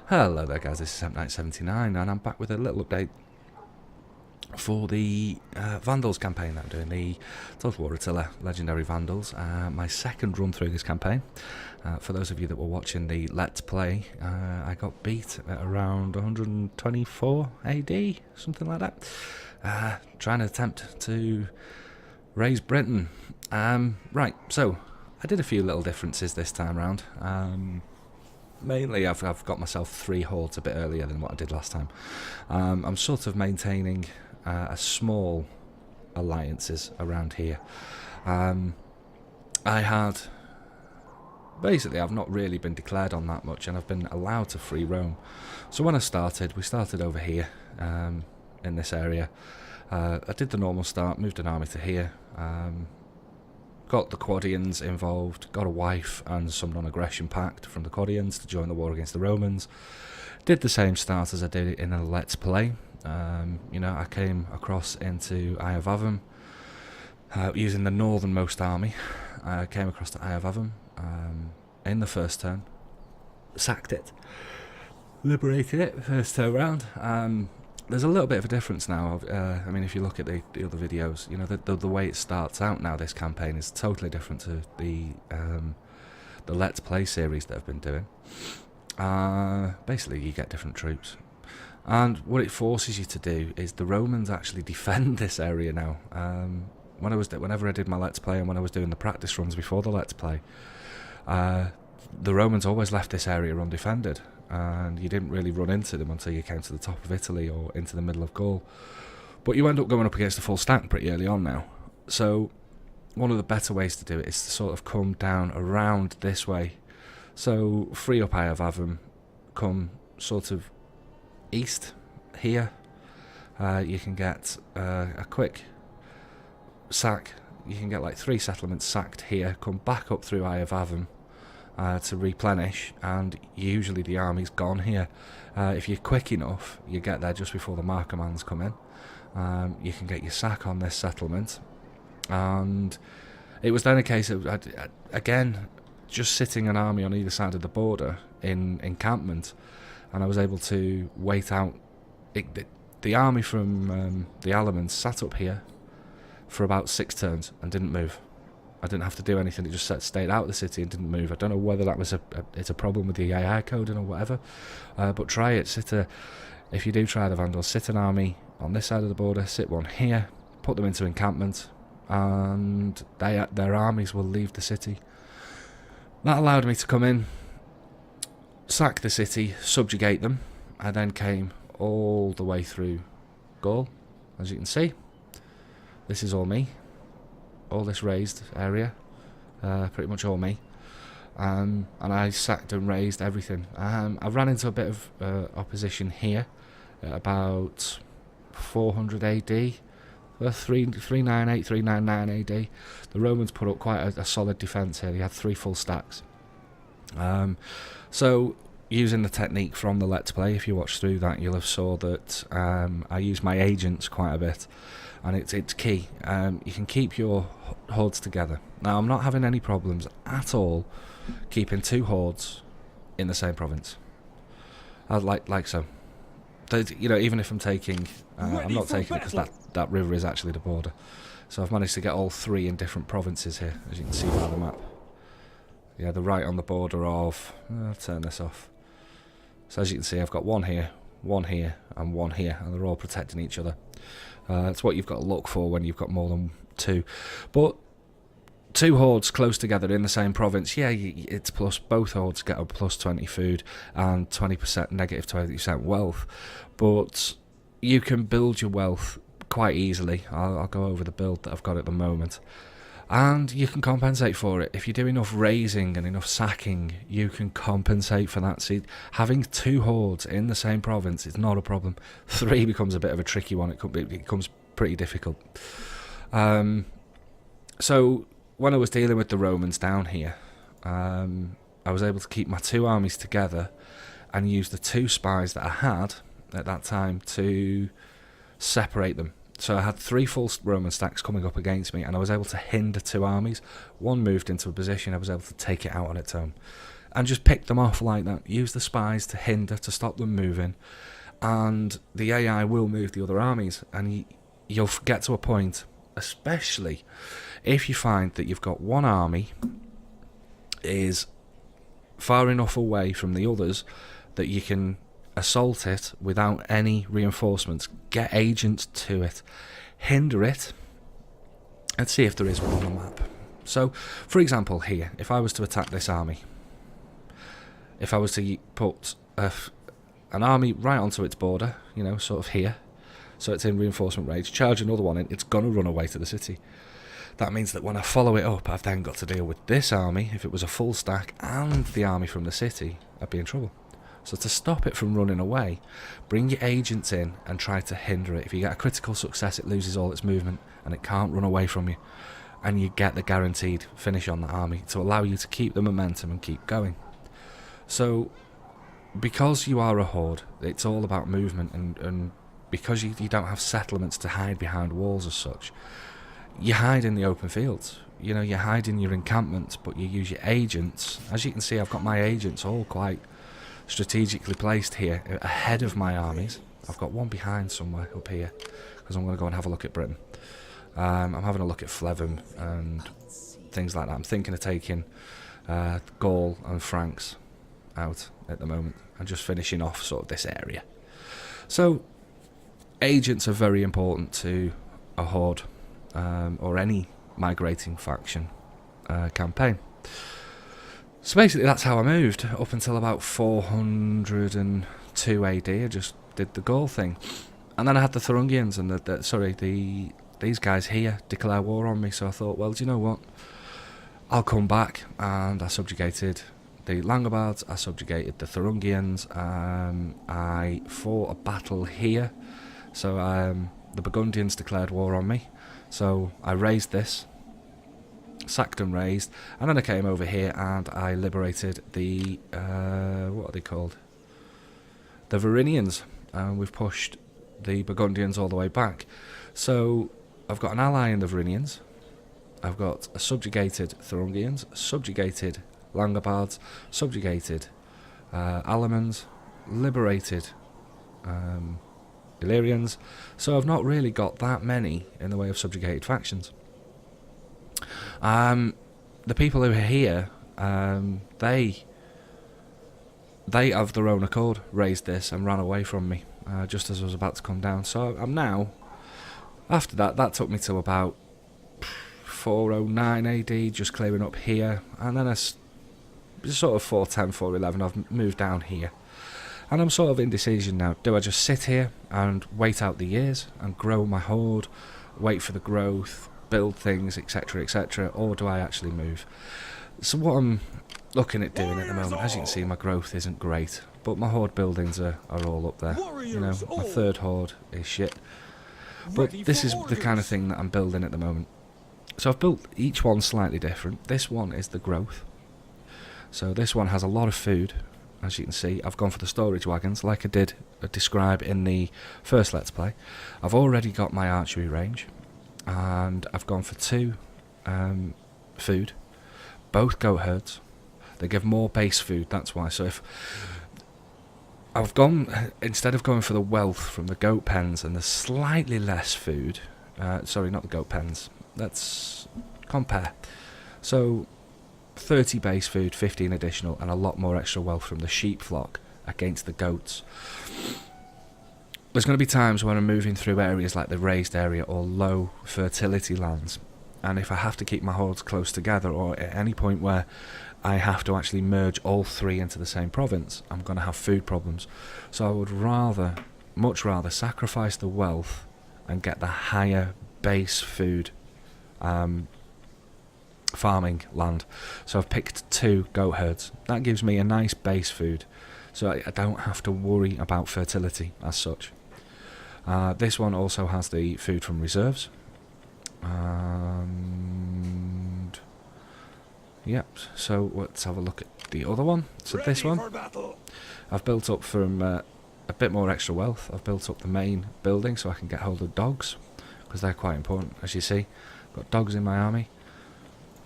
Hello there guys, this is Knight79 and I'm back with a little update for the Vandals campaign that I'm doing, the Total War Attila Legendary Vandals. My second run through this campaign. For those of you that were watching the Let's Play, I got beat at around 124 AD, something like that, trying to attempt to raise Britain. Right, so I did a few little differences this time round. Mainly, I've got myself 3 hordes a bit earlier than what I did last time. I'm sort of maintaining a small alliances around here. Basically, I've not really been declared on that much, and I've been allowed to free roam. So when I started, we started over here in this area. I did the normal start, moved an army to here. Got the Quadians involved, got a wife and some non-aggression pact from the Quadians to join the war against the Romans. Did the same start as I did in a Let's Play. I came across into Iavavam using the northernmost army. I came across to Iavavam in the first turn, sacked it, liberated it first turn round. There's a little bit of a difference now. I mean, if you look at the other videos, you know, the way it starts out now, this campaign is totally different to the Let's Play series that I've been doing. Basically, you get different troops, and what it forces you to do is the Romans actually defend this area now. Whenever I did my Let's Play and when I was doing the practice runs before the Let's Play, the Romans always left this area undefended, and you didn't really run into them until you came to the top of Italy or into the middle of Gaul. But you end up going up against a full stack pretty early on now. So one of the better ways to do it is to sort of come down around this way. So free up Iavavam, come sort of east here. You can get a quick sack. You can get like 3 settlements sacked here, come back up through Iavavam to replenish, and usually the army's gone here. If you're quick enough, you get there just before the Markomans come in. You can get your sack on this settlement, and it was then a case of, again, just sitting an army on either side of the border in encampment, and I was able to wait out. The army from the Alamans sat up here for about 6 turns and didn't move. I didn't have to do anything, it just stayed out of the city and didn't move. I don't know whether that was it's a problem with the AI coding or whatever, but try it. If you do try the Vandals, sit an army on this side of the border, sit one here, put them into encampment, and their armies will leave the city. That allowed me to come in, sack the city, subjugate them. I then came all the way through Gaul, as you can see. This is all me. All this raised area, pretty much all me, and I sacked and raised everything. I ran into a bit of opposition here at about 400 AD, 398, 399 AD. The Romans put up quite a solid defence here. They had 3 full stacks. So using the technique from the Let's Play, if you watch through that, you'll have saw that I use my agents quite a bit. And it's key. You can keep your hordes together. Now, I'm not having any problems at all keeping 2 hordes in the same province. Like so. Even if I'm taking, I'm not taking it because that river is actually the border. So I've managed to get all 3 in different provinces here, as you can see by the map. Yeah, they're right on the border of. I'll turn this off. So as you can see, I've got 1 here, 1 here, and 1 here, and they're all protecting each other. That's what you've got to look for when you've got more than 2. But 2 hordes close together in the same province, yeah, it's plus. Both hordes get a plus 20 food and 20% negative 20% wealth. But you can build your wealth quite easily. I'll go over the build that I've got at the moment. And you can compensate for it. If you do enough raising and enough sacking, you can compensate for that. See, having 2 hordes in the same province is not a problem. 3 becomes a bit of a tricky one. It becomes pretty difficult. So when I was dealing with the Romans down here, I was able to keep my 2 armies together and use the 2 spies that I had at that time to separate them. So I had 3 full Roman stacks coming up against me, and I was able to hinder 2 armies. One moved into a position, I was able to take it out on its own. and just pick them off like that. Use the spies to hinder, to stop them moving, and the AI will move the other armies, and you'll get to a point, especially if you find that you've got one army is far enough away from the others that you can assault it without any reinforcements. Get agents to it, hinder it. Let's see if there is one on the map. So, for example, here, if I was to attack this army, if I was to put an army right onto its border, you know, sort of here, so it's in reinforcement range, charge another one in, it's going to run away to the city. That means that when I follow it up, I've then got to deal with this army. If it was a full stack and the army from the city, I'd be in trouble. So to stop it from running away, bring your agents in and try to hinder it. If you get a critical success, it loses all its movement and it can't run away from you. And you get the guaranteed finish on the army to allow you to keep the momentum and keep going. So, because you are a horde, it's all about movement, and because you don't have settlements to hide behind walls as such, you hide in the open fields. You know, you hide in your encampments, but you use your agents. As you can see, I've got my agents all quite strategically placed here ahead of my armies. I've got one behind somewhere up here, because I'm going to go and have a look at Britain. I'm having a look at Flevum and things like that. I'm thinking of taking Gaul and Franks out at the moment and just finishing off sort of this area. So agents are very important to a horde or any migrating faction campaign. So basically that's how I moved up until about 402 AD. I just did the Gaul thing, and then I had the Thuringians and these guys here declare war on me. So I thought, well, do you know what? I'll come back, and I subjugated the Langobards, I subjugated the Thuringians, I fought a battle here, so the Burgundians declared war on me, so I raised this, sacked and raised, and then I came over here and I liberated the, what are they called? The Varinians, and we've pushed the Burgundians all the way back. So I've got an ally in the Varinians, I've got a subjugated Thuringians, subjugated Langobards, subjugated Alamans, liberated Illyrians, so I've not really got that many in the way of subjugated factions. The people who are here, they of their own accord raised this and ran away from me just as I was about to come down. So I'm now, after that took me to about 409 AD, just clearing up here, and then sort of 410, 411, I've moved down here. And I'm sort of indecision now. Do I just sit here and wait out the years and grow my horde, wait for the growth, build things, etc, etc, or do I actually move? So what I'm looking at doing at the moment, as you can see, my growth isn't great, but my horde buildings are all up there. You know, my third horde is shit. But this is the kind of thing that I'm building at the moment. So I've built each one slightly different. This one is the growth. So this one has a lot of food, as you can see. I've gone for the storage wagons, like I did describe in the first Let's Play. I've already got my archery range, and I've gone for 2 food, both goat herds. They give more base food, that's why. So if I've gone, instead of going for the wealth from the goat pens and the slightly less food, sorry, not the goat pens, let's compare. So 30 base food, 15 additional, and a lot more extra wealth from the sheep flock against the goats. There's going to be times when I'm moving through areas like the raised area or low fertility lands, and if I have to keep my hordes close together, or at any point where I have to actually merge all 3 into the same province, I'm going to have food problems. So I would much rather sacrifice the wealth and get the higher base food farming land. So I've picked 2 goat herds. That gives me a nice base food, so I don't have to worry about fertility as such. This one also has the food from reserves, and yep, so let's have a look at the other one. So this one I've built up from a bit more extra wealth. I've built up the main building so I can get hold of dogs, because they're quite important. As you see, I've got dogs in my army.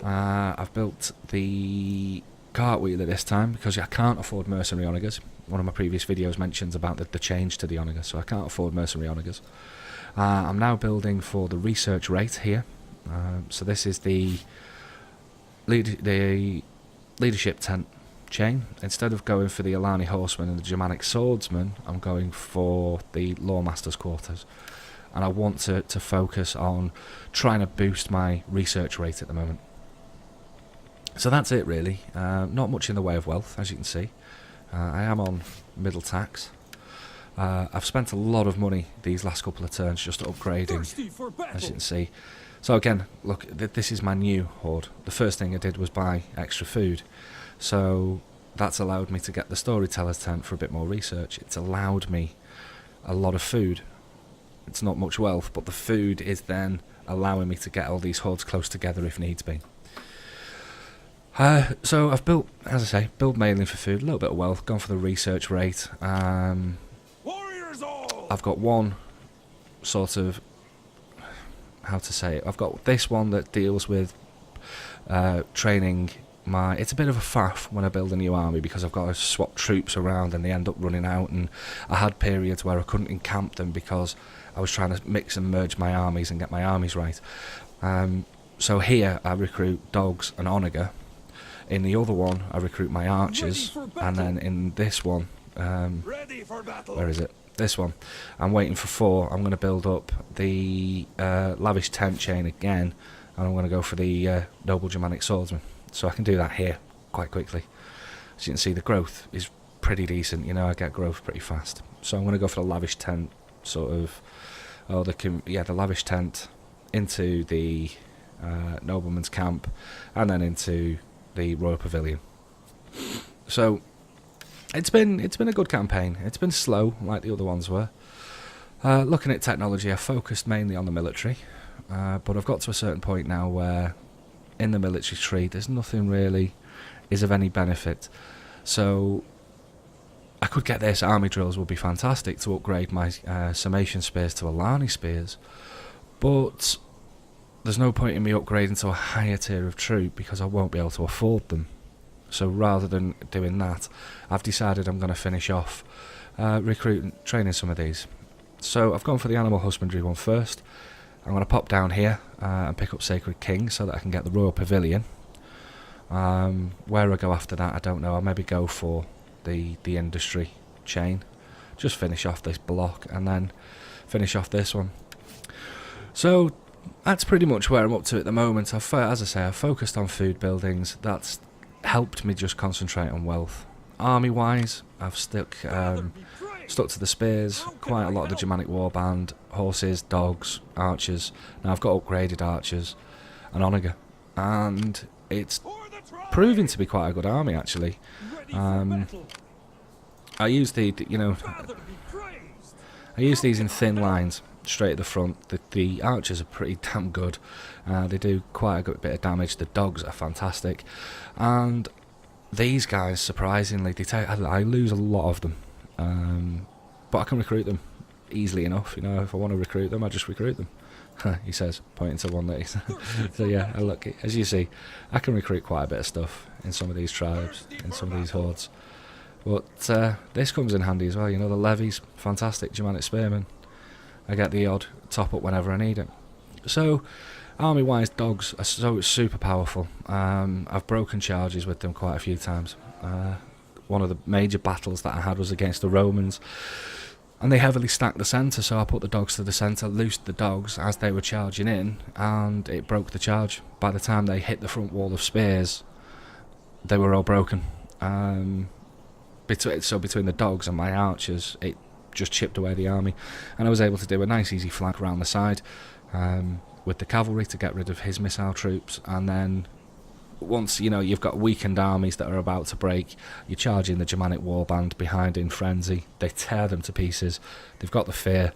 I've built the cartwheeler this time because I can't afford mercenary onagers. One of my previous videos mentions about the change to the onager, so I can't afford mercenary onagers. I'm now building for the research rate here. So this is the leadership tent chain. Instead of going for the Alani horseman and the Germanic swordsman, I'm going for the lawmaster's quarters. And I want to focus on trying to boost my research rate at the moment. So that's it really. Not much in the way of wealth, as you can see. I am on middle tax. I've spent a lot of money these last couple of turns just upgrading, as you can see. So again, look, this is my new hoard. The first thing I did was buy extra food. So that's allowed me to get the storyteller's tent for a bit more research. It's allowed me a lot of food. It's not much wealth, but the food is then allowing me to get all these hoards close together if needs be. So I've built, as I say, build mainly for food, a little bit of wealth, gone for the research rate. Warriors all! I've got one sort of, how to say it, I've got this one that deals with training my, it's a bit of a faff when I build a new army because I've got to swap troops around and they end up running out, and I had periods where I couldn't encamp them because I was trying to mix and merge my armies and get my armies right. So here I recruit dogs and onager. In the other one I recruit my archers, and then in this one, where is it? This one, I'm waiting for 4. I'm going to build up the lavish tent chain again, and I'm going to go for the noble Germanic swordsman. So I can do that here quite quickly. As you can see, the growth is pretty decent. You know, I get growth pretty fast. So I'm going to go for the lavish tent, sort of, the lavish tent into the nobleman's camp, and then into the royal pavilion. So it's been a good campaign. It's been slow like the other ones were. Looking at technology, I focused mainly on the military, but I've got to a certain point now where in the military tree there's nothing really is of any benefit. So I could get this. Army drills would be fantastic to upgrade my summation spears to Alani spears, but there's no point in me upgrading to a higher tier of troop because I won't be able to afford them. So rather than doing that, I've decided I'm going to finish off training some of these. So I've gone for the animal husbandry one first. I'm going to pop down here and pick up Sacred King so that I can get the royal pavilion. Where I go after that, I don't know. I'll maybe go for the industry chain. Just finish off this block and then finish off this one. So that's pretty much where I'm up to at the moment. As I say, I've focused on food buildings. That's helped me just concentrate on wealth. Army-wise, I've stuck to the spears, quite a lot of the Germanic warband, horses, dogs, archers. Now I've got upgraded archers and onager, and it's proving to be quite a good army actually. I use I use these in thin lines straight at the front. The archers are pretty damn good. They do quite a good bit of damage. The dogs are fantastic, and these guys, surprisingly, I lose a lot of them, but I can recruit them easily enough. You know, if I want to recruit them, I just recruit them. He says, pointing to one that he's so yeah, look, as you see, I can recruit quite a bit of stuff in some of these tribes, in some of these hordes. But this comes in handy as well. You know, the levies, fantastic Germanic spearmen. I get the odd top up whenever I need it. So, army-wise, dogs are so super powerful. I've broken charges with them quite a few times. One of the major battles that I had was against the Romans, and they heavily stacked the centre, so I put the dogs to the centre, loosed the dogs as they were charging in, and it broke the charge. By the time they hit the front wall of spears, they were all broken. So between the dogs and my archers, it just chipped away the army, and I was able to do a nice easy flank around the side with the cavalry to get rid of his missile troops, and then once you've got weakened armies that are about to break, you charge in the Germanic warband behind in frenzy, they tear them to pieces, they've got the fear,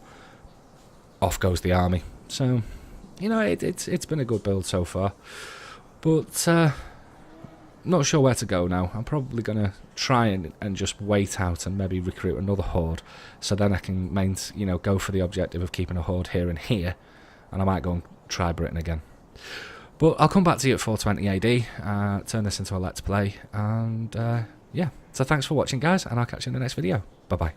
off goes the army. So it's been a good build so far, but not sure where to go now. I'm probably going to try and just wait out and maybe recruit another horde, so then I can go for the objective of keeping a horde here and here, and I might go and try Britain again. But I'll come back to you at 420 AD, turn this into a let's play, and yeah, so thanks for watching guys, and I'll catch you in the next video. Bye bye.